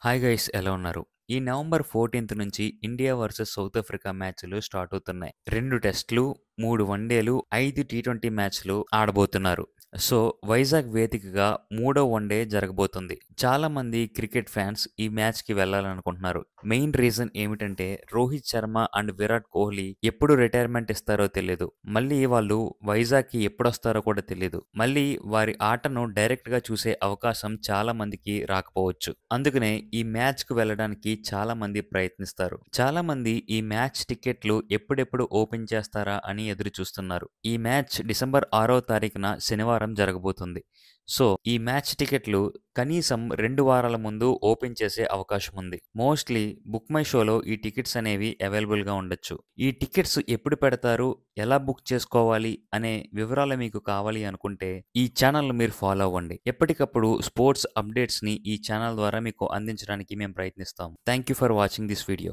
Hi guys ఎలా ఉన్నారు? ఈ నవంబర్ 14 నుంచి ఇండియా వర్సెస్ సౌత్ ఆఫ్రికా మ్యాచ్‌లు స్టార్ట్ అవుతున్నాయి. 2 టెస్ట్‌లు, 3 వన్‌డేలు, 5 టీ20 మ్యాచ్‌లు ఆడబోతున్నారు. సో, వైజాగ్ వేదికగా మూడో వన్‌డే జరగబోతుంది. చాలామంది క్రికెట్ ఫ్యాన్స్ ఈ మ్యాచ్‌కి వెళ్లాలనుకుంటున్నారు. మెయిన్ రీజన్ ఏమిటంటే రోహిత్ శర్మ అండ్ విరాట్ కోహ్లీ ఎప్పుడు రిటైర్మెంట్ ఇస్తారో తెలీదు. మళ్ళీ వాళ్ళు వైజాగ్‌కి ఎప్పుడొస్తారో కూడా తెలీదు. మళ్ళీ వారి ఆటను డైరెక్ట్‌గా చూసే అవకాశం చాలా మందికి రాకపోవచ్చు. అందుకనే ఈ మ్యాచ్‌కు వెళ్ళడానికి చాలా మంది ప్రయత్నిస్తారు. చాలా మంది ఈ మ్యాచ్ టికెట్లు ఎప్పుడెప్పుడు ఓపెన్ చేస్తారా అని ఎదురు చూస్తున్నారు. ఈ మ్యాచ్ డిసెంబర్ 6వ తారీఖున శనివారం జరగబోతుంది. సో, ఈ మ్యాచ్ టికెట్లు కనీసం 2 వారాల ముందు ఓపెన్ చేసే అవకాశం ఉంది. మోస్ట్‌లీ బుక్ మై షోలో ఈ టికెట్స్ అనేవి అవైలబుల్‌గా ఉండొచ్చు. ఈ టికెట్స్ ఎప్పుడు పెడతారు? ఎలా బుక్ చేసుకోవాలి? అనే వివరాలు మీకు కావాలి అనుకుంటే ఈ ఛానల్‌ని మీరు ఫాలో అవ్వండి. ఎప్పటికప్పుడు స్పోర్ట్స్ అప్డేట్స్‌ని ఈ ఛానల్ ద్వారా మీకు అందించడానికి మేము ప్రయత్నిస్తాం. Thank you for watching this video.